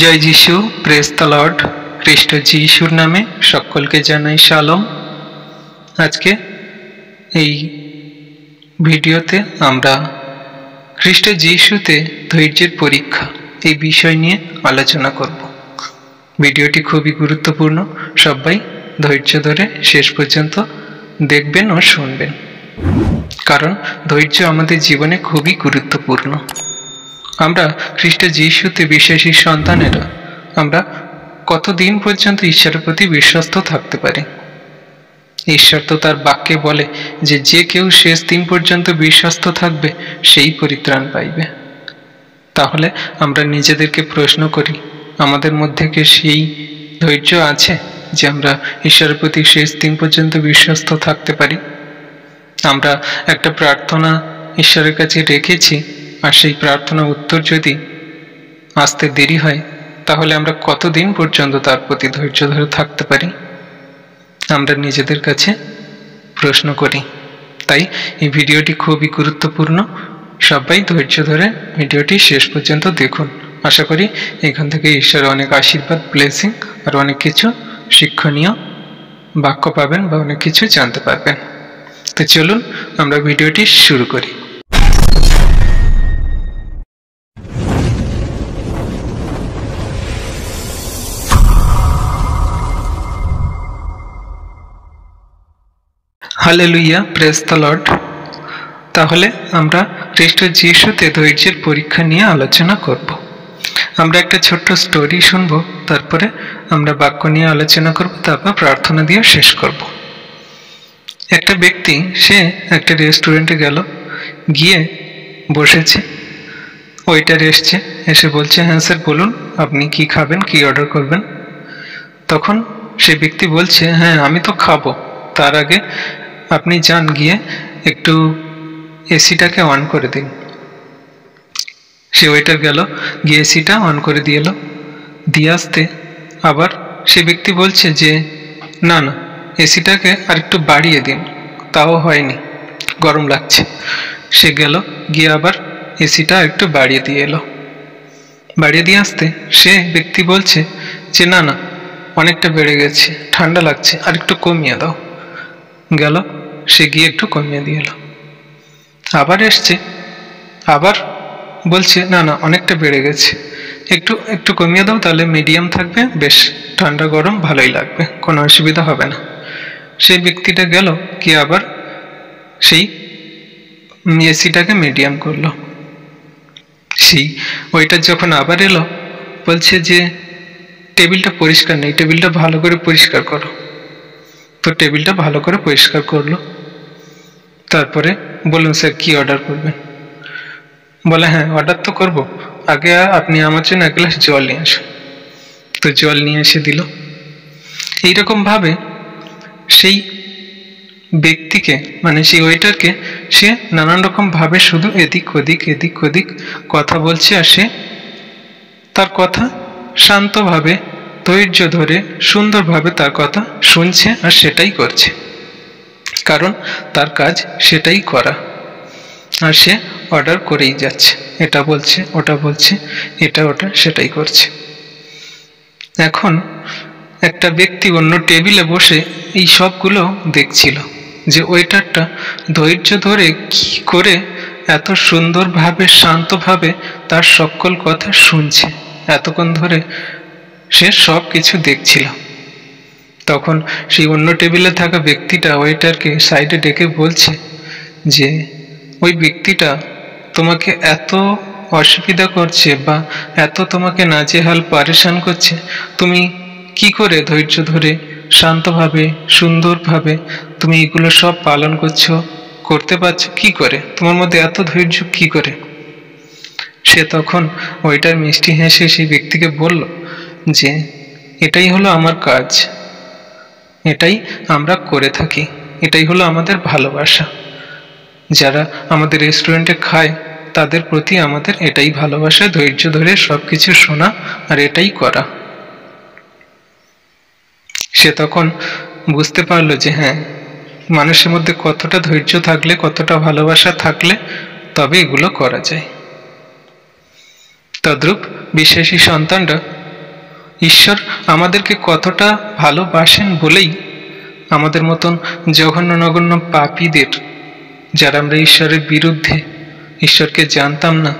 জয় যিশু, praise the Lord. খ্রিস্ট যিশুর নামে সকলকে জানাই শালম। আজকে এই ভিডিওতে আমরা খ্রিস্ট যিশুতে ধৈর্যের পরীক্ষা এই বিষয় নিয়ে আলোচনা করব। ভিডিওটি খুবই গুরুত্বপূর্ণ, সবাই ধৈর্য ধরে শেষ পর্যন্ত দেখবেন ও শুনবেন, কারণ ধৈর্য আমাদের জীবনে খুবই গুরুত্বপূর্ণ। আমরা খ্রিস্ট যিশুতে বিশ্বাসী সন্তানেরা আমরা কতদিন পর্যন্ত ঈশ্বরের প্রতি বিশ্বস্ত থাকতে পারি? ঈশ্বর তো তার বাক্যে বলে যে যে কেউ শেষ দিন পর্যন্ত বিশ্বস্ত থাকবে সেই পরিত্রাণ পাইবে। তাহলে আমরা নিজেদেরকে প্রশ্ন করি, আমাদের মধ্যে কি সেই ধৈর্য আছে যে আমরা ঈশ্বরের প্রতি শেষ দিন পর্যন্ত বিশ্বস্ত থাকতে পারি? আমরা একটা প্রার্থনা ঈশ্বরের কাছে রেখেছি, আর সেই প্রার্থনার উত্তর যদি আসতে দেরি হয়, তাহলে আমরা কতদিন পর্যন্ত তার প্রতি ধৈর্য ধরে থাকতে পারি? আমরা নিজেদের কাছে প্রশ্ন করি। তাই এই ভিডিওটি খুবই গুরুত্বপূর্ণ, সবাই ধৈর্য ধরে ভিডিওটি শেষ পর্যন্ত দেখুন। আশা করি এখান থেকে ঈশ্বরের অনেক আশীর্বাদ, ব্লেসিং আর অনেক কিছু শিক্ষণীয় বাক্য পাবেন বা অনেক কিছু জানতে পারবেন। তো চলুন আমরা ভিডিওটি শুরু করি। Hallelujah, praise the Lord. তাহলে আমরা খ্রিস্ট যিশুতে ধৈর্যের পরীক্ষা নিয়ে আলোচনা করব। আমরা একটা ছোট্ট স্টোরি শুনব, তারপরে আমরা বাক্য নিয়ে আলোচনা করব, তারপর প্রার্থনা দিয়ে শেষ করব। একটা ব্যক্তি সে একটা রেস্টুরেন্টে গেল, গিয়ে বসেছে। ওয়েটার এসছে, এসে বলছে, হ্যাঁ স্যার বলুন, আপনি কি খাবেন, কি অর্ডার করবেন? তখন সে ব্যক্তি বলছে, হ্যাঁ আমি তো খাবো, তার আগে আপনি যান, গিয়ে একটু এসিটাকে অন করে দিন। সে ওয়েটার গেল, গিয়ে এসিটা অন করে দিয়ে এলো। দিয়ে আসতে আবার সে ব্যক্তি বলছে যে না না, এসিটাকে আর একটু বাড়িয়ে দিন, তাও হয়নি, গরম লাগছে। সে গেল, গিয়ে আবার এসিটা একটু বাড়িয়ে দিয়ে এলো। বাড়িয়ে দিয়ে আসতে সে ব্যক্তি বলছে যে না না, অনেকটা বেড়ে গেছে, ঠান্ডা লাগছে, আর একটু কমিয়ে দাও। গেল, সে গিয়ে একটু কমিয়ে দিয়ে এলো। আবার এসছে, আবার বলছে না না, অনেকটা বেড়ে গেছে, একটু একটু কমিয়ে দাও, তাহলে মিডিয়াম থাকবে, বেশ ঠান্ডা গরম ভালোই লাগবে, কোনো অসুবিধা হবে না। সেই ব্যক্তিটা গেল, কি আবার সেই এসিটাকে মিডিয়াম করলো। সেই ওইটা যখন আবার এলো, বলছে যে টেবিলটা পরিষ্কার নেই, টেবিলটা ভালো করে পরিষ্কার করো। তো টেবিলটা ভালো করে পরিষ্কার করলো। তারপরে বলুন স্যার কি অর্ডার করবেন? বলে হ্যাঁ অর্ডার তো করবো, আগে আপনি আমার জন্য এক গ্লাস জল নিয়ে আসুন। তো জল নিয়ে এসে দিল। এইরকম ভাবে সেই ব্যক্তিকে, মানে সেই ওয়েটারকে, সে নানান রকম ভাবে শুধু এদিক ওদিক কথা বলছে, আর সে তার কথা শান্তভাবে ধৈর্য ধরে সুন্দরভাবে তার কথা শুনছে আর সেটাই করছে, কারণ তার কাজ সেটাই করা। আর সে অর্ডার করেই যাচ্ছে, এটা বলছে, ওটা বলছে, এটা ওটা সেটাই করছে। এখন একটা ব্যক্তি অন্য টেবিলে বসে এই সবগুলো দেখছিল, যে ওয়েটারটা ধৈর্য ধরে কি করে এত সুন্দরভাবে শান্তভাবে তার সকল কথা শুনছে, এতক্ষণ ধরে সে সব কিছু দেখছিল। তখন সেই অন্য টেবিলে থাকা ব্যক্তিটা ওয়েটারকে সাইডে ডেকে বলছে যে ওই ব্যক্তিটা তোমাকে এত অসুবিধা করছে বা এত তোমাকে নাজেহাল পারেশান করছে, তুমি কি করে ধৈর্য ধরে শান্তভাবে সুন্দরভাবে তুমি এগুলো সব পালন করতে পারছো কি করে? তোমার মধ্যে এত ধৈর্য কি করে? সে তখন ওইটার মিষ্টি হেসে সেই ব্যক্তিকে বলল যে এটাই হলো আমার কাজ, এটাই আমরা করে থাকি, এটাই হলো আমাদের ভালোবাসা। যারা আমাদের রেস্টুরেন্টে খায় তাদের প্রতি আমাদের এটাই ভালোবাসা, ধৈর্য ধরে সবকিছু শোনা আর এটাই করা। সে তখন বুঝতে পারলো যে হ্যাঁ, মানুষের মধ্যে কতটা ধৈর্য থাকলে, কতটা ভালোবাসা থাকলে তবে এগুলো করা যায়। তদ্রূপ বিশ্বাসী সন্তানরা ঈশ্বর আমাদেরকে কতটা ভালোবাসেন বলেই আমাদের মতন জঘন্য নগণ্য পাপীদের, যারা আমরা ঈশ্বরের বিরুদ্ধে, ঈশ্বরকে জানতাম না,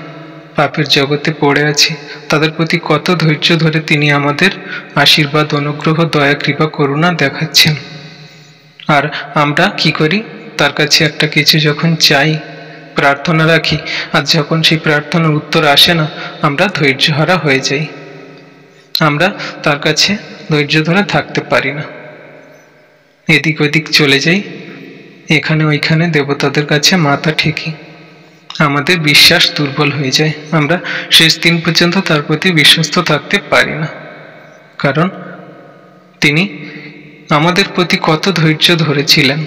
পাপের জগতে পড়ে আছি, তাদের প্রতি কত ধৈর্য ধরে তিনি আমাদের আশীর্বাদ, অনুগ্রহ, দয়া, কৃপা, করুণা দেখাচ্ছেন। আর আমরা কি করি? তার কাছে একটা কিছু যখন চাই, প্রার্থনা রাখি, আর যখন সেই প্রার্থনার উত্তর আসে না, আমরা ধৈর্যহারা হয়ে যাই। আমরা তার কাছে ধৈর্য ধরে থাকতে পারি না, এদিক ওদিক চলে যাই, এখানে ওইখানে দেবতাদের কাছে মাথা ঠেকি। আমাদের বিশ্বাস দুর্বল হয়ে যায়, আমরা শেষ দিন পর্যন্ত তার প্রতি বিশ্বস্ত থাকতে পারি না। কারণ তিনি আমাদের প্রতি কত ধৈর্য ধরেছিলেন।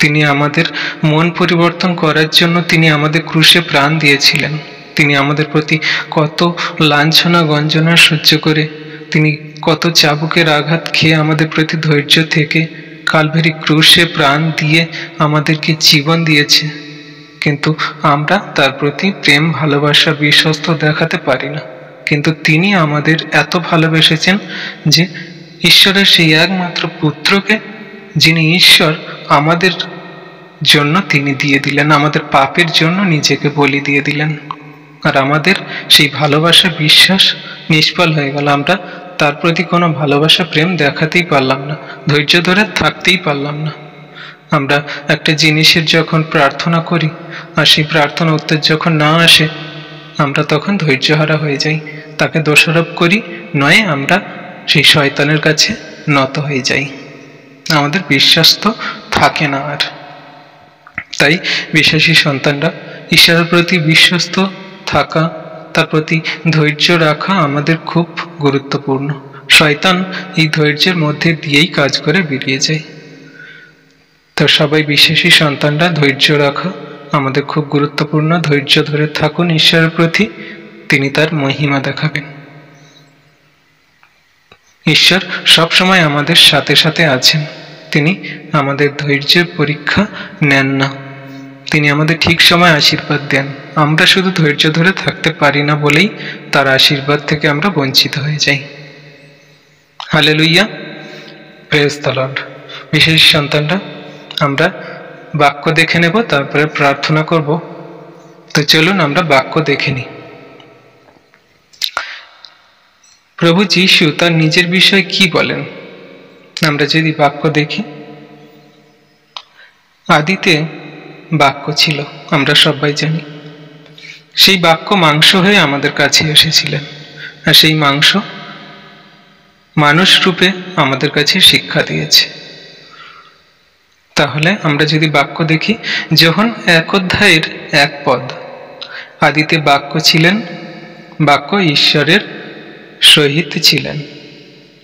তিনি আমাদের মন পরিবর্তন করার জন্য তিনি আমাদের ক্রুশে প্রাণ দিয়েছিলেন। তিনি আমাদের প্রতি কত লাঞ্ছনা গঞ্জনা সহ্য করে, তিনি কত চাবুকের আঘাত খেয়ে আমাদের প্রতি ধৈর্য থেকে কালভারি ক্রুশে প্রাণ দিয়ে আমাদেরকে জীবন দিয়েছে। কিন্তু আমরা তার প্রতি প্রেম, ভালোবাসা, বিশ্বস্ত দেখাতে পারি না। কিন্তু তিনি আমাদের এত ভালোবেসেছেন যে ঈশ্বরের সেই একমাত্র পুত্রকে, যিনি ঈশ্বর, আমাদের জন্য তিনি দিয়ে দিলেন, আমাদের পাপের জন্য নিজেকে বলি দিয়ে দিলেন। আর আমাদের সেই ভালোবাসা, বিশ্বাস নিষ্ফল হয়ে গেল। আমরা তার প্রতি কোনো ভালোবাসা, প্রেম দেখাতেই পারলাম না, ধৈর্য ধরে থাকতেই পারলাম না। আমরা একটা জিনিসের যখন প্রার্থনা করি আর সেই প্রার্থনা উত্তর যখন না আসে, আমরা তখন ধৈর্যহারা হয়ে যাই, তাকে দোষারোপ করি, নয় আমরা সেই শয়তানের কাছে নত হয়ে যাই। আমাদের বিশ্বাস তো থাকে না আর। তাই বিশ্বাসী সন্তানরা ঈশ্বরের প্রতি বিশ্বস্ত থাকা, তার প্রতি ধৈর্য রাখা আমাদের খুব গুরুত্বপূর্ণ। শয়তান এই ধৈর্যের মধ্যে দিয়েই কাজ করে বেরিয়ে যায়। তো সবাই বিশ্বাসী সন্তানরা ধৈর্য রাখা আমাদের খুব গুরুত্বপূর্ণ। ধৈর্য ধরে থাকুন ঈশ্বরের প্রতি, তিনি তার মহিমা দেখাবেন। ঈশ্বর সবসময় আমাদের সাথে সাথে আছেন, তিনি আমাদের ধৈর্যের পরীক্ষা নেন না, তিনি আমাদের ঠিক সময় আশীর্বাদ দেন। আমরা শুধু ধৈর্য ধরে থাকতে পারি না বলেই তার আশীর্বাদ থেকে আমরা বঞ্চিত হয়ে যাই। Hallelujah, praise the Lord. বিশেষ সন্তানরা, আমরা বাক্য দেখে নেব, তারপরে প্রার্থনা করব। তো চলুন আমরা বাক্য দেখে নিই। প্রভু যীশু তার নিজের বিষয়ে কি বলেন? আমরা যদি বাক্য দেখি, আদিতে বাক্য ছিল, আমরা সবাই জানি। সেই বাক্য মাংস হয়ে আমাদের কাছে এসেছিলেন, আর সেই মাংস মানুষ রূপে আমাদের কাছে শিক্ষা দিয়েছে। তাহলে আমরা যদি বাক্য দেখি, যোহন 1 অধ্যায়ের 1 পদ, আদিতে বাক্য ছিলেন, বাক্য ঈশ্বরের সহিত ছিলেন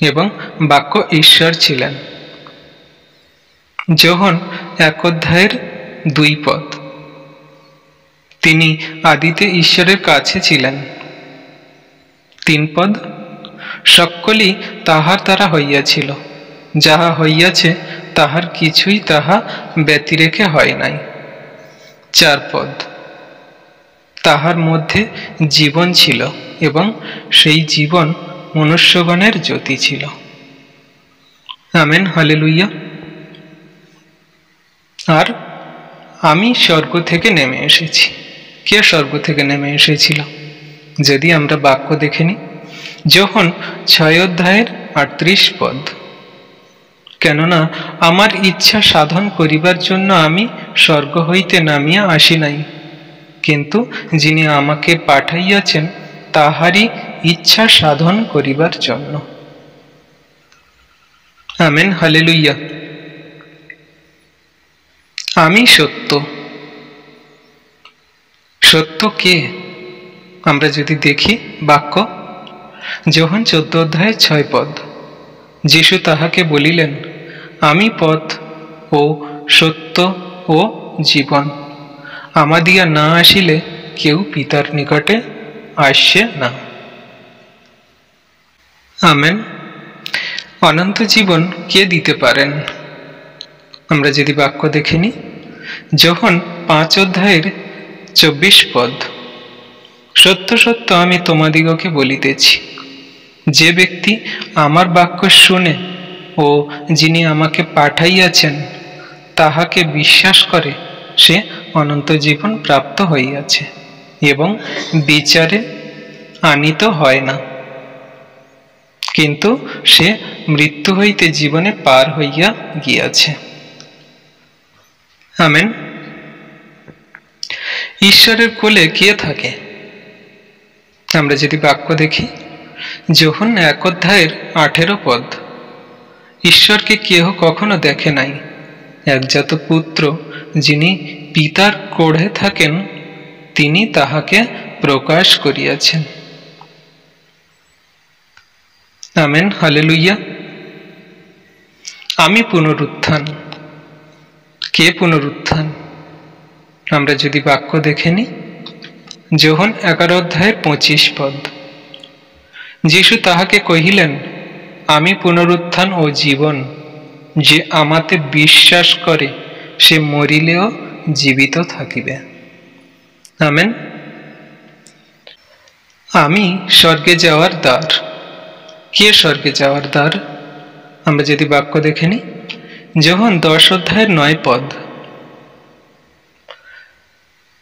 এবং বাক্য ঈশ্বর ছিলেন। যোহন 1 অধ্যায়ের 2 পদ, তিনি আদিতে ঈশ্বরের কাছে ছিলেন। 3 পদ, সকলই তাহার দ্বারা হইয়াছিল, যাহা হইয়াছে তাহার কিছুই তাহা ব্যতিরেকে হয় নাই। 4 পদ, তাহার মধ্যে জীবন ছিল এবং সেই জীবন মনুষ্যগণের জ্যোতি ছিল। Amen, hallelujah. আর আমি স্বর্গ থেকে নেমে এসেছি। কে স্বর্গ থেকে নেমে এসেছিল? যদি আমরা বাক্য দেখে নিই, যোহন 6 অধ্যায়ের 38 পদ, কেননা আমার ইচ্ছা সাধন করিবার জন্য আমি স্বর্গ হইতে নামিয়া আসি নাই, কিন্তু যিনি আমাকে পাঠাইয়াছেন তাহারই ইচ্ছা সাধন করিবার জন্য। Amen, hallelujah. আমি সত্য। সত্য কে? আমরা যদি দেখি বাক্য, যোহন 14 অধ্যায় 6 পদ, যীশু তাহাকে বলিলেন, আমি পথ ও সত্য ও জীবন, আমাদিয়া না আসিলে কেউ পিতার নিকটে আসে না। আমেন। অনন্ত জীবন কে দিতে পারেন? আমরা যদি বাক্য দেখে নিই, যোহন 5 অধ্যায়ের 24 পদ, সত্য সত্য আমি তোমাদিগকে বলিতেছি, যে ব্যক্তি আমার বাক্য শুনে ও যিনি আমাকে পাঠাইয়াছেন তাহাকে বিশ্বাস করে সে অনন্ত জীবন প্রাপ্ত হইয়াছে এবং বিচারে আনিত হয় না, কিন্তু সে মৃত্যু হইতে জীবনে পার হইয়া গিয়াছে। আমেন। ঈশ্বরের কোলে কে থাকে? আমরা যদি বাক্য দেখি, যোহন 1:18 ঈশ্বরকে কেহ কখনো দেখে নাই, একজাত পুত্র যিনি পিতার কোলে থাকেন তিনি তাহাকে প্রকাশ করিয়াছেন। Amen, hallelujah. আমি পুনরুত্থান। কে পুনরুত্থান? আমরা যদি বাক্য দেখে নিই, যোহন 11:25 যীশু তাহাকে কহিলেন, আমি পুনরুত্থান ও জীবন, যে আমাতে বিশ্বাস করে সে মরিলেও জীবিত থাকিবে। আমেন। আমি স্বর্গে যাওয়ার দ্বার। কে স্বর্গে যাওয়ার দ্বার? আমরা যদি বাক্য দেখে নিই, যোহন 10:9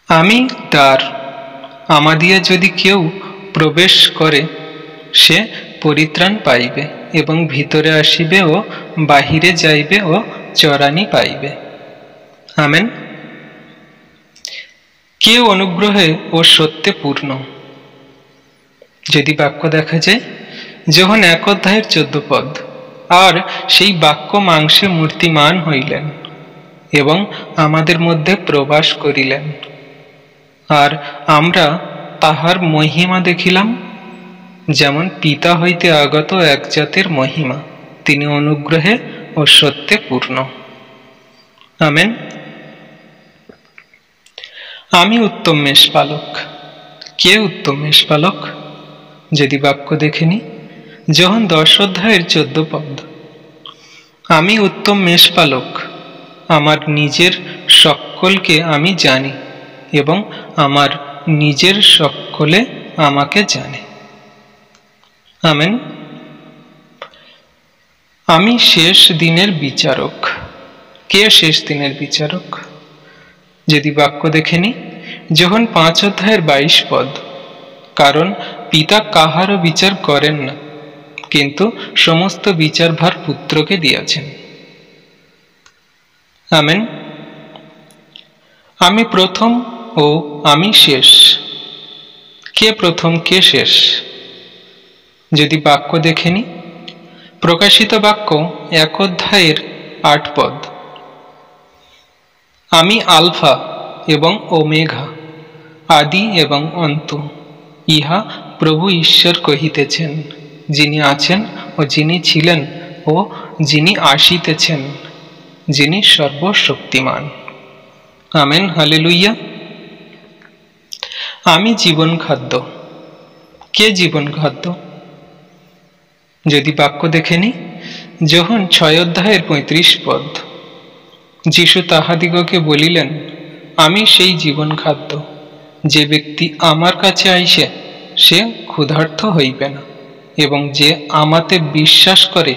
আমি দ্বার, আমা দিয়া যদি কেউ প্রবেশ করে সে পরিত্রাণ পাইবে এবং ভিতরে আসিবে ও বাহিরে যাইবে ও চরানি পাইবে। আমেন। কে অনুগ্রহে ও সত্যে পূর্ণ? যদি বাক্য দেখা যায়, যোহন 1:14 আর সেই বাক্য মাংসে মূর্তিমান হইলেন এবং আমাদের মধ্যে প্রবাস করিলেন, আর আমরা তাহার মহিমা দেখিলাম, যেমন পিতা হইতে আগত একজাতের মহিমা, তিনি অনুগ্রহে ও সত্যে পূর্ণ। আমেন। আমি উত্তম মেষপালক। কে উত্তম মেষপালক? যদি বাক্য দেখে নি, যোহন 10:14 আমি উত্তম মেষপালক, আমার নিজের সকলকে আমি জানি এবং আমার নিজের সকলে আমাকে জানে। আমেন। আমি শেষ দিনের বিচারক। কে শেষ দিনের বিচারক? যদি বাক্য দেখে নি, যোহন 5:22 কারণ পিতা কাহারও বিচার করেন না, কিন্তু সমস্ত বিচারভার পুত্রকে দিয়াছেন। আমেন। আমি প্রথম ও আমি শেষ। কে প্রথম কে শেষ? যদি বাক্য দেখে নি, প্রকাশিত বাক্য 1:8 আমি আলফা এবং ওমেঘা, আদি এবং অন্ত, ইহা প্রভু ঈশ্বর কহিতেছেন, যিনি আছেন ও যিনি ছিলেন ও যিনি আসিতেছেন, যিনি সর্বশক্তিমান। Amen, hallelujah. আমি জীবন খাদ্য। কে জীবন খাদ্য? যদি বাক্য দেখে নি, যোহন 6:35 যীশু তাহাদিগকে বলিলেন, আমি সেই জীবন খাদ্য, যে ব্যক্তি আমার কাছে আইসে সে ক্ষুধার্ত হইবে না, এবং যে আমাতে বিশ্বাস করে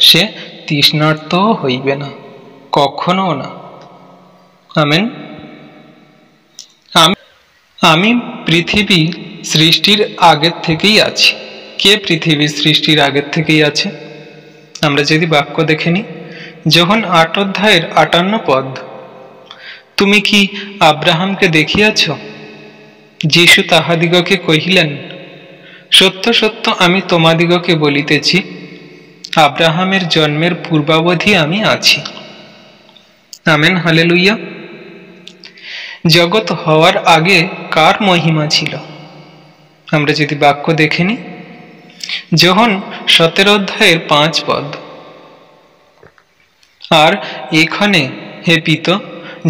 সে তৃষ্ণার্তও হইবে না, কখনো না। আমেন। আমি পৃথিবী সৃষ্টির আগের থেকেই আছি। কে পৃথিবী সৃষ্টির আগের থেকেই আছে? আমরা যদি বাক্য দেখে নিই, যোহন 8:58 তুমি কি আব্রাহামকে দেখিয়াছ? যীশু তাহাদিগকে কহিলেন, সত্য সত্য আমি তোমাদিগকে বলিতেছি, আব্রাহামের জন্মের পূর্বাবধি আমি আছি। Amen, hallelujah. জগৎ হওয়ার আগে কার মহিমা ছিল? আমরা যদি বাক্য দেখে নিই, যোহন 17:5 আর এখানে হে পিত,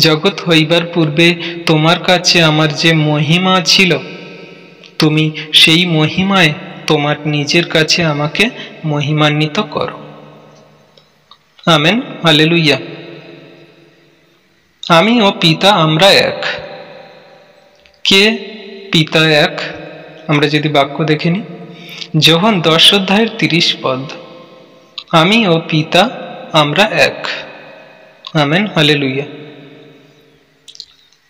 জগৎ হইবার পূর্বে তোমার কাছে আমার যে মহিমা ছিল, তুমি সেই মহিমায় তোমার নিজের কাছে আমাকে মহিমান্বিত করো। Amen, hallelujah. আমি ও পিতা আমরা এক। কে পিতা এক? আমরা যদি বাক্য দেখে নিই, যোহন 10 অধ্যায়ের 30 পদ, আমি ও পিতা আমরা এক। Amen, hallelujah,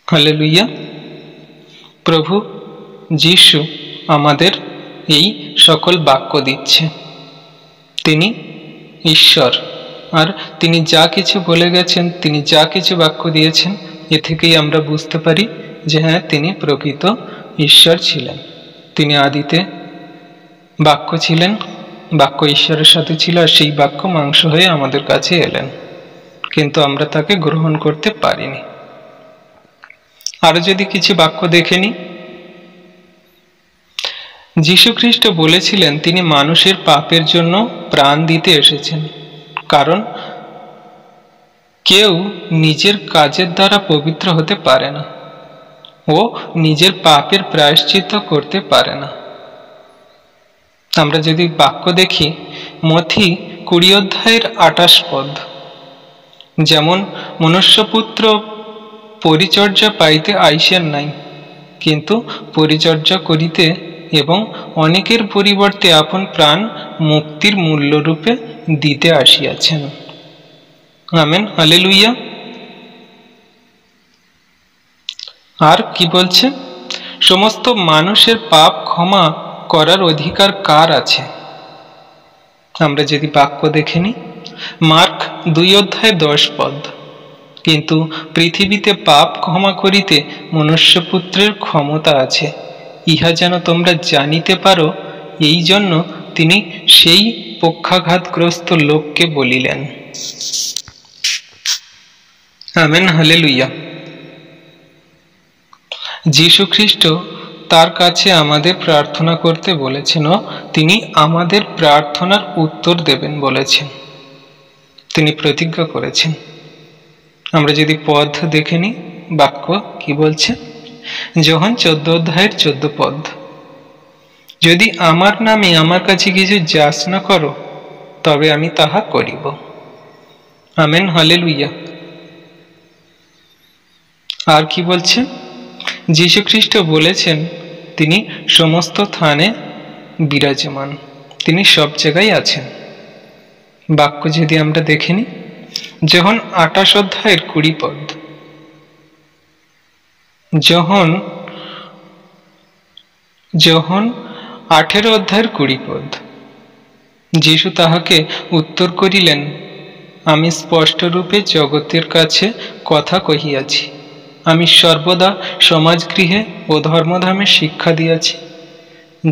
hallelujah. প্রভু যিশু আমাদের এই সকল বাক্য দিচ্ছে। তিনি ঈশ্বর, আর তিনি যা কিছু বলে গেছেন, তিনি যা কিছু বাক্য দিয়েছেন, এ থেকেই আমরা বুঝতে পারি যে হ্যাঁ, তিনি প্রকৃত ঈশ্বর ছিলেন। তিনি আদিতে বাক্য ছিলেন, বাক্য ঈশ্বরের সাথে ছিল, আর সেই বাক্য মাংস হয়ে আমাদের কাছে এলেন, কিন্তু আমরা তাকে গ্রহণ করতে পারিনি। আরো যদি কিছু বাক্য দেখে নি, যীশু খ্রিস্ট বলেছিলেন তিনি মানুষের পাপের জন্য প্রাণ দিতে এসেছেন, কারণ কেউ নিজের কাজের দ্বারা পবিত্র হতে পারে না ও নিজের পাপের প্রায়শ্চিত্ত করতে পারে না। আমরা যদি বাক্য দেখি, মথি 20 অধ্যায়ের 28 পদ, যেমন মনুষ্যপুত্র পরিচর্যা পাইতে আইসেন নাই, কিন্তু পরিচর্যা করিতে এবং অনেকের পরিবর্তে আপন প্রাণ মুক্তির মূল্যরূপে দিতে আসিয়াছেন। Amen, hallelujah. আর কি বলছে? সমস্ত মানুষের পাপ ক্ষমা করার অধিকার কার আছে? আমরা যদি বাক্য দেখে নিই, মার্ক 2 অধ্যায় 10 পদ, কিন্তু পৃথিবীতে পাপ ক্ষমা করিতে মনুষ্যপুত্রের ক্ষমতা আছে, ইহা যেন তোমরা জানিতে পারো, এই জন্য তিনি সেই পক্ষাঘাতগ্রস্ত লোককে বলিলেন। Amen, hallelujah. যীশু খ্রিস্ট তার কাছে আমাদের প্রার্থনা করতে বলেছেন ও তিনি আমাদের প্রার্থনার উত্তর দেবেন বলেছেন, তিনি প্রতিজ্ঞা করেছেন। আমরা যদি পদ দেখে নিই, বাক্য কি বলছে? যোহন 14 অধ্যায়ের 14 পদ, যদি আমার নামে আমার কাছে কিছু যাচনা করো, তবে আমি তাহা করিব। Amen, hallelujah. আর কি বলছে? যীশু খ্রিস্ট বলেছেন তিনি সমস্ত স্থানে বিরাজমান, তিনি সব জায়গায় আছেন। বাক্য যদি আমরা দেখে নিই, যখন 28 অধ্যায়ের 20 পদ, যখন 18 অধ্যায়ের 20 পদ, যীশু তাহাকে উত্তর করিলেন, আমি স্পষ্টরূপে জগতের কাছে কথা কহিয়াছি, আমি সর্বদা সমাজগৃহে ও ধর্মধামে শিক্ষা দিয়াছি,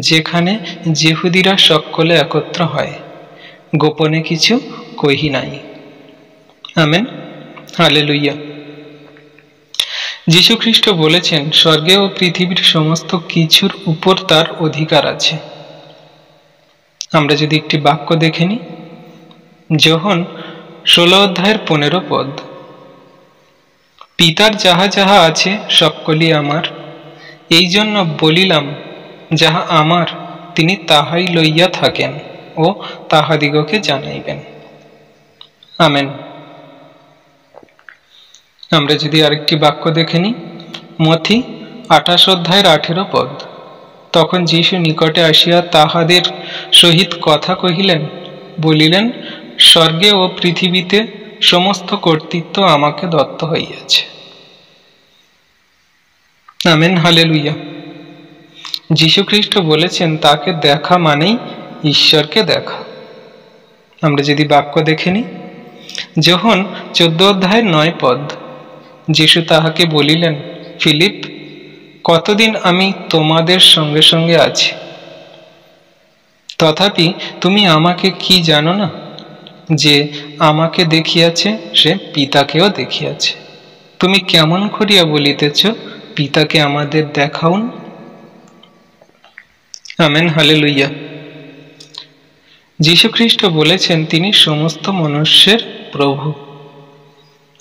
যেখানে যেহুদীরা সকলে একত্র হয়, গোপনে কিছু কহি নাই। Amen, hallelujah. যীশু খ্রিস্ট বলেছেন স্বর্গে ও পৃথিবীর সমস্ত কিছুর উপর তার অধিকার আছে। আমরা যদি একটি বাক্য দেখে নিই, যোহন 16 অধ্যায়ের 15 পদ, পিতার যাহা যাহা আছে সকলই আমার, এই জন্য বলিলাম যাহা আমার তিনি তাহাই লইয়া থাকেন ও তাহাদিগকে জানাইবেন। আমেন। আমরা যদি আরেকটি বাক্য দেখে নিই, মথি 28 অধ্যায়ের 18 পদ, তখন যীশু নিকটে আসিয়া তাহাদের সহিত কথা কহিলেন, বলিলেন, স্বর্গে ও পৃথিবীতে সমস্ত কর্তৃত্ব আমাকে দত্ত হইয়াছে। Amen, hallelujah. যীশু খ্রিস্ট বলেছেন তাকে দেখা মানেই ঈশ্বরকে দেখা। আমরা যদি বাক্য দেখে নিই, যখন 14 অধ্যায়ের 9 পদ, যীশু তাহাকে বলিলেন, ফিলিপ, কতদিন আমি তোমাদের সঙ্গে সঙ্গে আছি, তথাপি তুমি আমাকে কি জানো না, যে আমাকে দেখিয়াছে সে পিতাকেও দেখিয়াছে। তুমি কেমন করিয়া বলিতেছ, পিতাকে আমাদের দেখাউন। Amen, hallelujah. যীশু খ্রিস্ট বলেছেন তিনি সমস্ত মনুষ্যের প্রভু।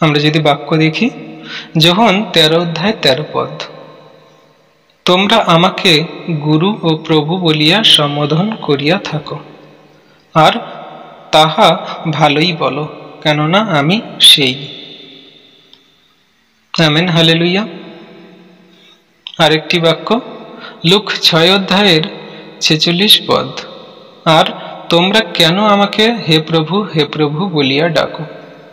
আমরা যদি বাক্য দেখি, যখন 13 অধ্যায় 13 পদ, তোমরা আমাকে গুরু ও প্রভু বলিয়া সম্বোধন করিয়া থাকো, আর তাহা ভালোই বলো, কেননা আমি সেই। Amen, hallelujah. আরেকটি বাক্য, লুক 6 অধ্যায়ের 46 পদ, আর তোমরা কেন আমাকে হে প্রভু বলিয়া ডাকো,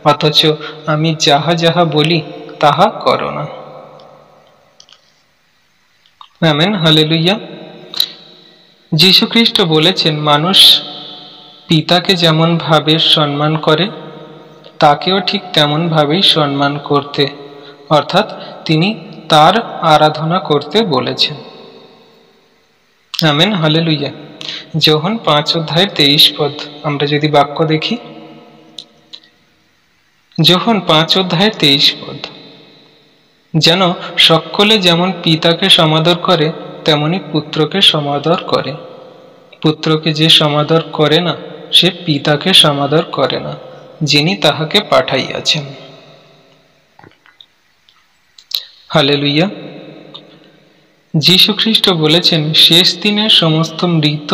অথচ আমি যাহা যাহা বলি তাহা করো না। Amen, hallelujah. যীশু খ্রিস্ট বলেছেন, মানুষ পিতাকে যেমন ভাবে সম্মান করে তাকেও ঠিক তেমন ভাবেই সম্মান করতে, অর্থাৎ তিনি তার আরাধনা করতে বলেছেন। Amen, hallelujah. যোহন 5:23 আমরা যদি বাক্য দেখি, যোহন 5:23, যেন সকলে যেমন পিতাকে সমাদর করে তেমনি পুত্রকে সমাদর করে। পুত্রকে যে সমাদর করে না সে পিতাকে সমাদর করে না, যিনি তাহাকে পাঠাইয়াছেন। হালেলুয়া। যীশু খ্রিস্ট বলেছেন, শেষ দিনে সমস্ত মৃত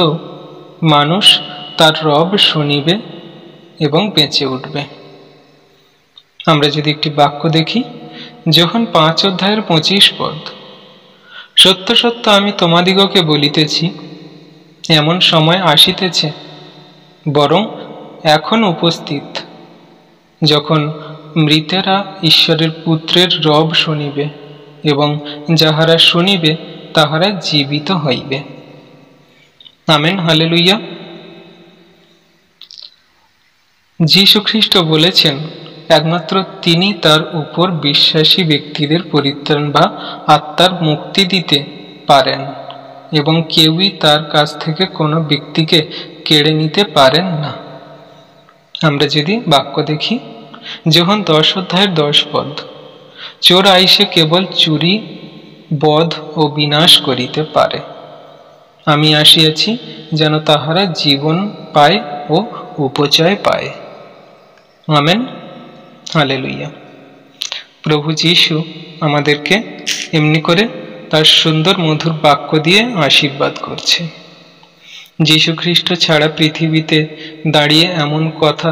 মানুষ তার রব শুনিবে এবং বেঁচে উঠবে। আমরা যদি একটি বাক্য দেখি, যোহন 5:25, সত্য সত্য আমি তোমাদিগকে বলিতেছি, এমন সময় আসিতেছে, বরং এখন উপস্থিত, যখন মৃতেরা ঈশ্বরের পুত্রের রব শুনিবে এবং যাহারা শুনিবে তাহারা জীবিত হইবে। Amen, hallelujah. যীশু খ্রিস্ট বলেছেন, একমাত্র তিনি তার উপর বিশ্বাসী ব্যক্তিদের পরিত্রাণ বা আত্মার মুক্তি দিতে পারেন এবং কেউই তার কাছ থেকে কোনো ব্যক্তিকে কেড়ে নিতে পারেন না। আমরা যদি বাক্য দেখি, যোহন 10:10, চোর আইসে কেবল চুরি, বধ ও বিনাশ করিতে পারে, আমি আসিয়াছি যেন তাহারা জীবন পায় ও উপচয় পায়। Amen, hallelujah. প্রভু যীশু আমাদেরকে এমনি করে তার সুন্দর মধুর বাক্য দিয়ে আশীর্বাদ করছে। যীশু খ্রিস্ট ছাড়া পৃথিবীতে দাঁড়িয়ে এমন কথা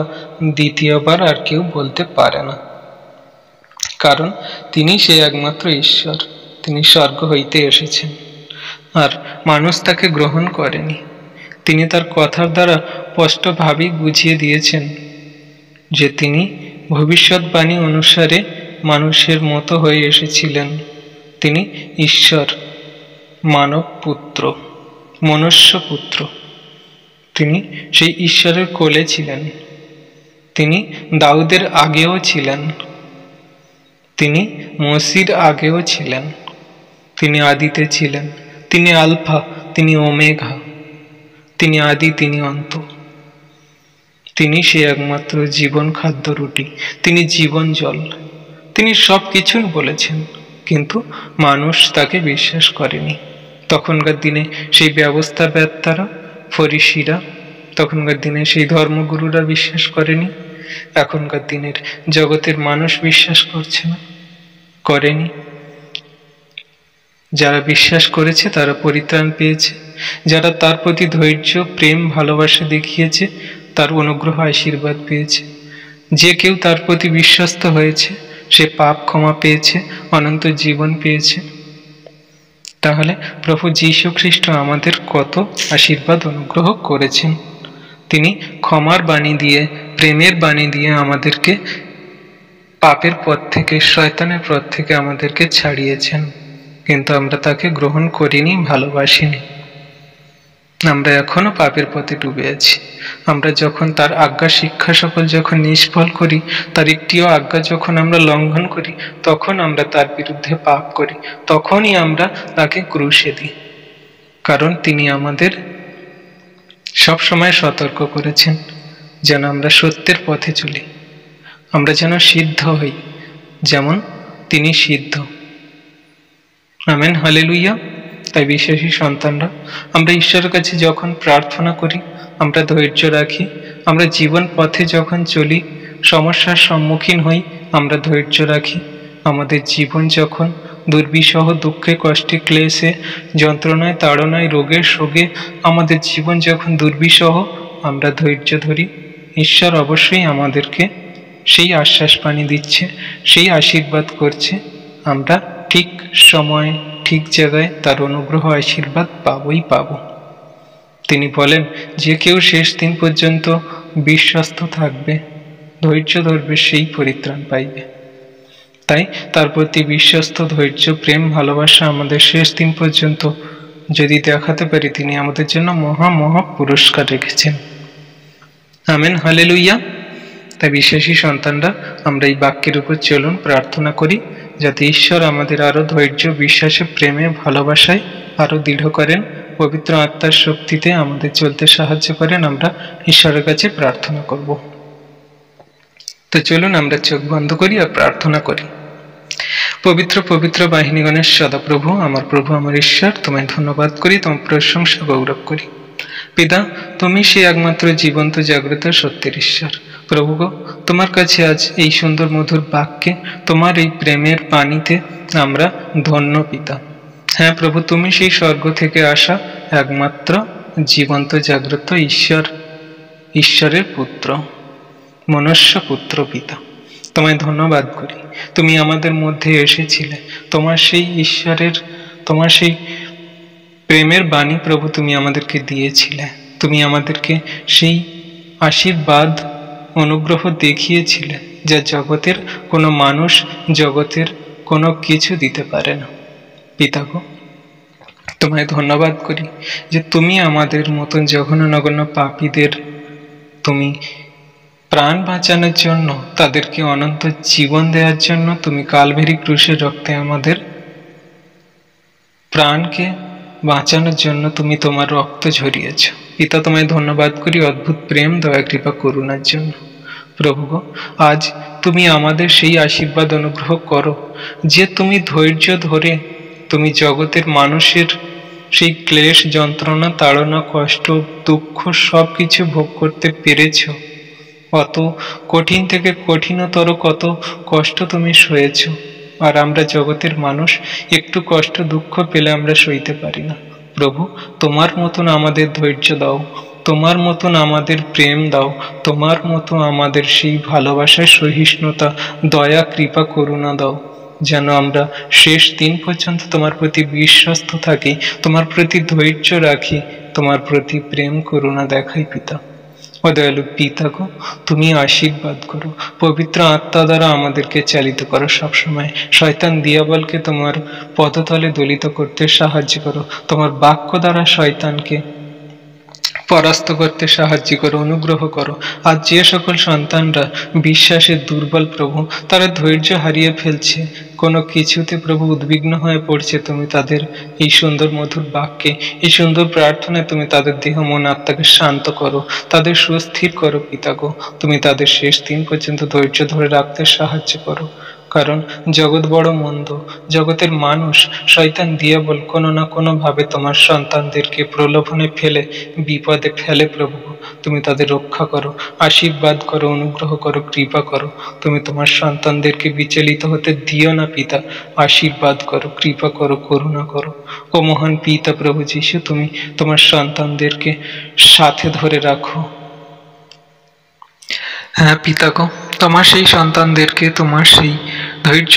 দ্বিতীয়বার আর কেউ বলতে পারে না, কারণ তিনি সে একমাত্র ঈশ্বর। তিনি স্বর্গ হইতে এসেছেন আর মানুষ তাকে গ্রহণ করেনি। তিনি তার কথার দ্বারা স্পষ্টভাবেই বুঝিয়ে দিয়েছেন যে তিনি ভবিষ্যৎবাণী অনুসারে মানুষের মতো হয়ে এসেছিলেন। তিনি ঈশ্বর, মানব পুত্র, মনুষ্য পুত্র। তিনি সেই ঈশ্বরের কোলে ছিলেন। তিনি দাউদের আগেও ছিলেন, তিনি মসির আগেও ছিলেন, তিনি আদিতে ছিলেন। তিনি আলফা, তিনি ওমেগা, তিনি আদি, তিনি অন্ত। তিনি সে একমাত্র জীবন খাদ্য রুটি, তিনি জীবন জল। তিনি সব কিছুই বলেছেন, কিন্তু মানুষ তাকে বিশ্বাস করেনি। তখনকার দিনে সেই ব্যবস্থাবেত্তারা, ফরিসিরা, তখনকার দিনে সেই ধর্মগুরুরা বিশ্বাস করেনি। এখনকার দিনের জগতের মানুষ বিশ্বাস করছে না, করেনি। যারা বিশ্বাস করেছে তারা পরিত্রাণ পেয়েছে। যারা তার প্রতি ধৈর্য, প্রেম, ভালোবাসা দেখিয়েছে তার অনুগ্রহ, আশীর্বাদ পেয়েছে। যে কেউ তার প্রতি বিশ্বস্ত হয়েছে সে পাপ ক্ষমা পেয়েছে, অনন্ত জীবন পেয়েছে। তাহলে প্রভু যীশু খ্রিস্ট আমাদের কত আশীর্বাদ অনুগ্রহ করেছেন। তিনি ক্ষমার বাণী দিয়ে, প্রেমের বাণী দিয়ে আমাদেরকে পাপের পথ থেকে, শয়তানের পথ থেকে আমাদেরকে ছাড়িয়েছেন, কিন্তু আমরা তাকে গ্রহণ করিনি, ভালোবাসিনি। আমরা এখনো পাপের পথে ডুবে আছি। আমরা যখন তার আজ্ঞা শিক্ষা সকল যখন নিষ্ফল করি, তার একটিও আজ্ঞা যখন আমরা লঙ্ঘন করি, তখন আমরা তার বিরুদ্ধে পাপ করি, তখনই আমরা তাকে ক্রুশে দিই। কারণ তিনি আমাদের সব সময় সতর্ক করেছেন যেন আমরা সত্যের পথে চলি, আমরা যেন সিদ্ধ হই যেমন তিনি সিদ্ধ। Amen, hallelujah. তাই বিশ্বাসী সন্তানরা, আমরা ঈশ্বরের কাছে যখন প্রার্থনা করি, আমরা ধৈর্য রাখি, আমরা জীবন পথে যখন চলি, সমস্যার সম্মুখীন হই, আমরা ধৈর্য রাখি। আমাদের জীবন যখন দুর্বিষহ, দুঃখে, কষ্টে, ক্লেশে, যন্ত্রণায়, তাড়নায়, রোগে, শোকে আমাদের জীবন যখন দুর্বিষহ, আমরা ধৈর্য ধরি। ঈশ্বর অবশ্যই আমাদেরকে সেই আশ্বাস বাণী দিচ্ছে, সেই আশীর্বাদ করছে। আমরা ঠিক সময়, ঠিক জায়গায় তার অনুগ্রহ, আশীর্বাদ পাবই পাব। তিনি বলেন, যে কেউ শেষ দিন পর্যন্ত বিশ্বস্ত থাকবে, ধৈর্য ধরবে, সেই পরিত্রাণ পাইবে। তাই তার প্রতি বিশ্বস্ত, ধৈর্য, প্রেম, ভালোবাসা আমাদের শেষ দিন পর্যন্ত যদি দেখাতে পারি, তিনি আমাদের জন্য মহা মহা পুরস্কার রেখেছেন। Amen, hallelujah. তাই বিশ্বাসী সন্তানরা, আমরা এই বাক্যের উপর চলুন, প্রার্থনা করি যাতে ঈশ্বর আমাদের আরো ধৈর্য, বিশ্বাসে, প্রেমে, ভালোবাসায় আরো দৃঢ় করেন, পবিত্র আত্মার শক্তিতে আমাদের চলতে সাহায্য করেন। আমরা ঈশ্বরের কাছে প্রার্থনা করব। তো চলুন আমরা চোখ বন্ধ করি আর প্রার্থনা করি। পবিত্র পবিত্র বাহিনীগণের সদাপ্রভু, আমার প্রভু, আমার ঈশ্বর, তোমায় ধন্যবাদ করি, তোমার প্রশংসা গৌরব করি। পিতা, তুমি সেই একমাত্র জীবন্ত, জাগ্রত, সত্যের ঈশ্বর। প্রভু গো, তোমার কাছে আজ এই সুন্দর মধুর বাক্যে, তোমার এই প্রেমের পানিতে আমরা ধন্য পিতা। হ্যাঁ প্রভু, তুমি সেই স্বর্গ থেকে আসা একমাত্র জীবন্ত, জাগ্রত ঈশ্বর, ঈশ্বরের পুত্র, মনুষ্য পুত্র পিতা। তোমায় ধন্যবাদ করি, তুমি আমাদের মধ্যে এসেছিলে, তোমার সেই ঈশ্বরের, তোমার সেই প্রেমের বাণী প্রভু তুমি আমাদেরকে দিয়েছিলে, তুমি আমাদেরকে সেই আশীর্বাদ, অনুগ্রহ দেখিয়েছিলে যা জগতের কোনো মানুষ, জগতের কোনো কিছু দিতে পারে না। পিতা গো, তোমায় ধন্যবাদ করি যে তুমি আমাদের মতন জঘন্য নগণ্য পাপীদের তুমি প্রাণ বাঁচানোর জন্য, তাদেরকে অনন্ত জীবন দেওয়ার জন্য তুমি কালভেরি ক্রুশের রক্তে আমাদের প্রাণকে বাঁচানোর জন্য তুমি তোমার রক্ত ঝরিয়েছ। পিতা, তোমায় ধন্যবাদ করি অদ্ভুত প্রেম, দয়া, কৃপা, করুণার জন্য। প্রভু গো, আজ তুমি আমাদের সেই আশীর্বাদ অনুগ্রহ করো যে তুমি ধৈর্য ধরে তুমি জগতের মানুষের সেই ক্লেশ, যন্ত্রণা, তাড়না, কষ্ট, দুঃখ সব কিছু ভোগ করতে পেরেছ। কত কঠিন থেকে কঠিনতর কত কষ্ট তুমি সয়েছ, আর আমরা জগতের মানুষ একটু কষ্ট, দুঃখ পেলে আমরা সইতে পারি না। প্রভু, তোমার মতন আমাদের ধৈর্য দাও, তোমার মতন আমাদের প্রেম দাও, তোমার মতো আমাদের সেই ভালোবাসা, সহিষ্ণুতা, দয়া, কৃপা, করুণা দাও, যেন আমরা শেষ দিন পর্যন্ত তোমার প্রতি বিশ্বস্ত থাকি, তোমার প্রতি ধৈর্য রাখি, তোমার প্রতি প্রেম, করুণা দেখাই। পিতা ও দয়ালু পিতা গো, তুমি আশীর্বাদ করো, পবিত্র আত্মা দ্বারা আমাদেরকে চালিত করো সবসময়। শয়তান দিয়াবলকে তোমার পদতলে দলিত করতে সাহায্য করো, তোমার বাক্য দ্বারা শয়তানকে পরাস্ত করতে সাহায্য করো, অনুগ্রহ করো। আর যে সকল সন্তানরা বিশ্বাসে দুর্বল প্রভু, তারা ধৈর্য হারিয়ে ফেলছে, কোনো কিছুতে প্রভু উদ্বিগ্ন হয়ে পড়ছে, তুমি তাদের এই সুন্দর মধুর বাক্যে, এই সুন্দর প্রার্থনায় তুমি তাদের দেহ, মন, আত্মাকে শান্ত করো, তাদের সুস্থির করো। পিতা গো, তুমি তাদের শেষ দিন পর্যন্ত ধৈর্য ধরে রাখতে সাহায্য করো। কারণ জগৎ বড় মন্দ, জগতের মানুষ, শয়তান দিয়াবল কোনো না কোনো ভাবে তোমার সন্তানদেরকে প্রলোভনে ফেলে, বিপদে ফেলে। প্রভু, তুমি তাদের রক্ষা করো, আশীর্বাদ করো, অনুগ্রহ করো, কৃপা করো। তুমি তোমার সন্তানদেরকে বিচলিত হতে দিও না পিতা, আশীর্বাদ করো, কৃপা করো, করুণা করো। ও মহান পিতা প্রভু যীশু, তুমি তোমার সন্তানদেরকে সাথে ধরে রাখো। হ্যাঁ পিতা গো, তোমার সেই সন্তানদেরকে তোমার সেই ধৈর্য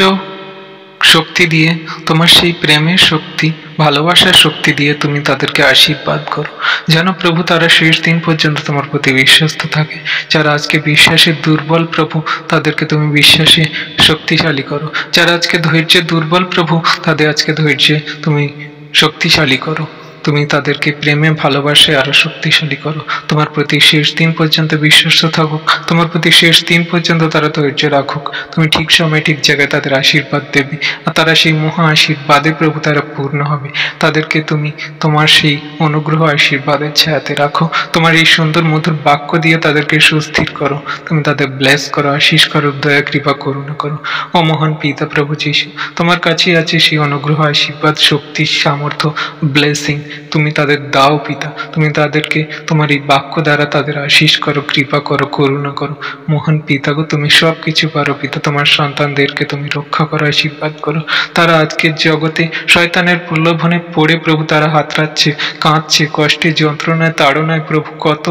শক্তি দিয়ে, তোমার সেই প্রেমের শক্তি, ভালোবাসার শক্তি দিয়ে তুমি তাদেরকে আশীর্বাদ করো, যেন প্রভু তারা শেষ দিন পর্যন্ত তোমার প্রতি বিশ্বস্ত থাকে। যারা আজকে বিশ্বাসে দুর্বল প্রভু, তাদেরকে তুমি বিশ্বাসে শক্তিশালী করো। যারা আজকে ধৈর্যে দুর্বল প্রভু, তাদের আজকে ধৈর্যে তুমি শক্তিশালী করো। তুমি তাদেরকে প্রেমে, ভালোবাসে আরো শক্তিশালী করো। তোমার প্রতি শেষ দিন পর্যন্ত বিশ্বস্ত থাকুক, তোমার প্রতি শেষ দিন পর্যন্ত তারা ধৈর্য রাখুক। তুমি ঠিক সময় ঠিক জায়গায় তাদের আশীর্বাদ দেবে, আর তারা সেই মহা আশীর্বাদে প্রভু তারা পূর্ণ হবে। তাদেরকে তুমি তোমার সেই অনুগ্রহ আশীর্বাদের ছায়াতে রাখো। তোমার এই সুন্দর মধুর বাক্য দিয়ে তাদেরকে সুস্থির করো। তুমি তাদের ব্লেস করো, আশীষ করো, দয়া, কৃপা, করুণা করো। ও মহান পিতা প্রভু যীশু, তোমার কাছেই আছে সেই অনুগ্রহ, আশীর্বাদ, শক্তি, সামর্থ্য, ব্লেসিং। তুমি তাদের দাও পিতা, তুমি তাদেরকে তোমার এই বাক্য দ্বারা তাদের আশীষ করো, কৃপা করো, করুণা করো। মহান পিতা গো, তুমি সব কিছু পারো পিতা, তোমার সন্তানদেরকে তুমি রক্ষা করো, আশীর্বাদ করো। তারা আজকের জগতে শয়তানের প্রলোভনে পড়ে প্রভু তারা হাতড়াচ্ছে, কাঁদছে, কষ্টে, যন্ত্রণায়, তাড়নায় প্রভু কত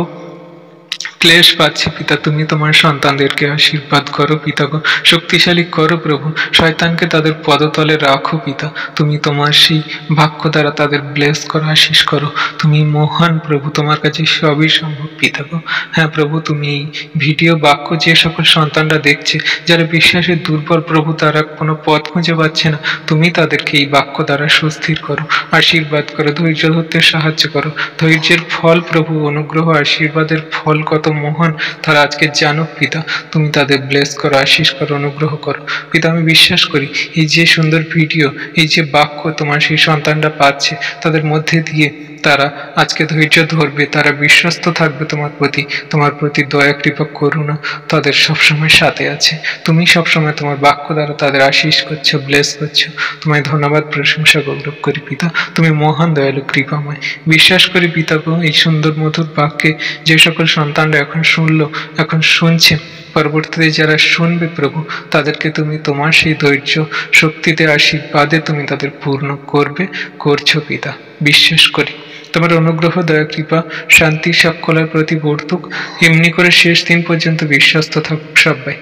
ক্লেশ পাচ্ছে পিতা, তুমি তোমার সন্তানদেরকে আশীর্বাদ করো পিতা গো, শক্তিশালী করো প্রভু, শয়তানকে তাদের পদতলে রাখো পিতা, তুমি তোমার সেই বাক্য দ্বারা তাদের ব্লেস করো, আশীষ করো। তুমি মহান প্রভু, তোমার কাছে সবই সম্ভব পিতা গো। হ্যাঁ প্রভু, তুমি এই ভিডিও বাক্য যে সকল সন্তানরা দেখছে, যারা বিশ্বাসে দুর্বল প্রভু, তারা কোনো পথ খুঁজে পাচ্ছে না, তুমি তাদেরকে এই বাক্য দ্বারা সুস্থির করো, আশীর্বাদ করো, ধৈর্য ধরতে সাহায্য করো। ধৈর্যের ফল প্রভু, অনুগ্রহ আশীর্বাদের ফল কত মহান তারা আজকে জানুক পিতা, তুমি তাদের ব্লেস করো, আশীষ করো, অনুগ্রহ করো পিতা। আমি বিশ্বাস করি এই যে সুন্দর ভিডিও, এই যে বাক্য তোমার সেই সন্তানরা পাচ্ছে, তাদের মধ্যে দিয়ে তারা আজকে ধৈর্য ধরবে, তারা বিশ্বস্ত থাকবে তোমার প্রতি দয়া কৃপা করুণা তাদের সবসময় সাথে আছে। তুমি সবসময় তোমার বাক্য দ্বারা তাদের আশীষ করছো, ব্লেস করছো। তোমায় ধন্যবাদ, প্রশংসা, গৌরব করি পিতা, তুমি মহান দয়ালু কৃপাময়। বিশ্বাস করি পিতা গো, এই সুন্দর মধুর বাক্যে যে সকল সন্তানরা এখন শুনলো, এখন শুনছে, পরবর্তীতে যারা শুনবে প্রভু, তাদেরকে তুমি তোমার সেই ধৈর্য শক্তিতে আশীর্বাদে তুমি তাদের পূর্ণ করছো পিতা। বিশ্বাস করি তোমার অনুগ্রহ, দয়া, কৃপা, শান্তি সকলের প্রতি বর্তুক, এমনি করে শেষ দিন পর্যন্ত বিশ্বস্ত থাকুক সবাই।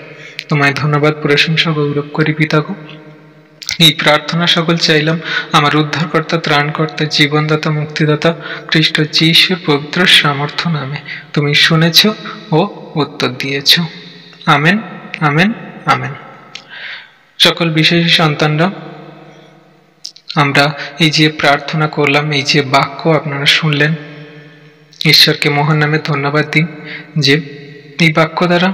তোমায় ধন্যবাদ, প্রশংসা, গৌরব করি পিতা গো। এই প্রার্থনা সকল চাইলাম আমার উদ্ধারকর্তা, ত্রাণকর্তা, জীবনদাতা, মুক্তিদাতা খ্রিস্ট যিশুর পবিত্র সামর্থ্য নামে। তুমি শুনেছ ও উত্তর দিয়েছ। Amen, amen, amen. সকল বিশেষ সন্তানরা, আমরা এই যে প্রার্থনা করলাম, এই যে বাক্য আপনারা শুনলেন, ঈশ্বরকে মহান নামে ধন্যবাদ দিন যে এই বাক্য দ্বারা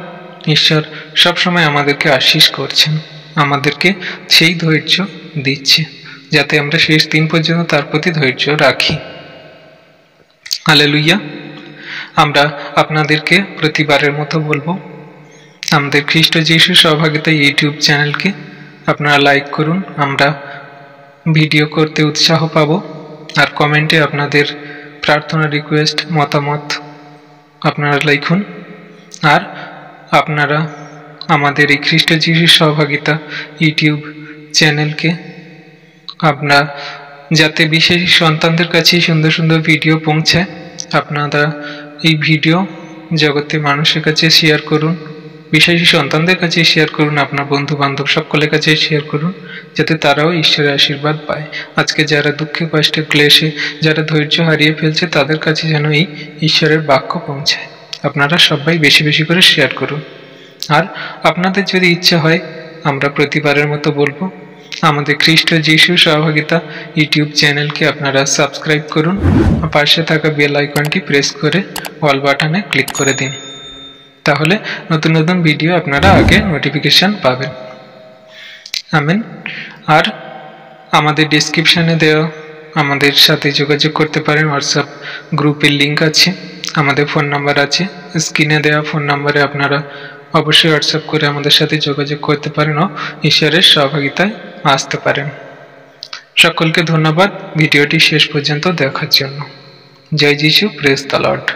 ঈশ্বর সবসময় আমাদেরকে আশীষ করছেন, আমাদেরকে সেই ধৈর্য দিচ্ছে যাতে আমরা শেষ দিন পর্যন্ত তার প্রতি ধৈর্য রাখি। হালেলুয়া। আমরা আপনাদেরকে প্রতিবারের মতো বলবো, আমাদের খ্রিস্ট যিশু সহভাগিতা ইউটিউব চ্যানেলকে আপনারা লাইক করুন, আমরা ভিডিও করতে উৎসাহ পাবো। আর কমেন্টে আপনাদের প্রার্থনা, রিকোয়েস্ট, মতামত আপনারা লিখুন। আর আপনারা আমাদের এই খ্রিস্ট যিশু সহভাগিতা ইউটিউব চ্যানেলকে আপনারা যাতে বিশেষ সন্তানদের কাছে সুন্দর সুন্দর ভিডিও পৌঁছায়, আপনারা এই ভিডিও জগতে মানুষের কাছে শেয়ার করুন, বিশেষ সন্তানদের কাছে শেয়ার করুন, আপনার বন্ধু বান্ধব সকলের কাছে শেয়ার করুন, যাতে তারাও ঈশ্বরের আশীর্বাদ পায়। আজকে যারা দুঃখে, কষ্টে, ক্লেশে, যারা ধৈর্য হারিয়ে ফেলছে, তাদের কাছে যেন এই ঈশ্বরের বাক্য পৌঁছায়। আপনারা সবাই বেশি বেশি করে শেয়ার করুন। আর আপনাদের যদি ইচ্ছা হয়, আমরা প্রতিবারের মতো বলবো, আমাদের খ্রিস্ট যিশু সহভাগিতা ইউটিউব চ্যানেলকে আপনারা সাবস্ক্রাইব করুন, পাশে থাকা বেল আইকনটি প্রেস করে অল বাটনে ক্লিক করে দিন, তাহলে নতুন নতুন ভিডিও আপনারা আগে নোটিফিকেশন পাবেন। আমেন। আর আমাদের ডেসক্রিপশানে দেওয়া আমাদের সাথে যোগাযোগ করতে পারেন, হোয়াটসঅ্যাপ গ্রুপের লিঙ্ক আছে, আমাদের ফোন নাম্বার আছে, স্ক্রিনে দেওয়া ফোন নাম্বারে আপনারা অবশ্যই হোয়াটসঅ্যাপ করে আমাদের সাথে যোগাযোগ করতে পারেন ও ঈশ্বরের সহভাগিতায় আসতে পারেন। সকলকে ধন্যবাদ ভিডিওটি শেষ পর্যন্ত দেখার জন্য। জয় যিশু, প্রেজ দ্য লর্ড।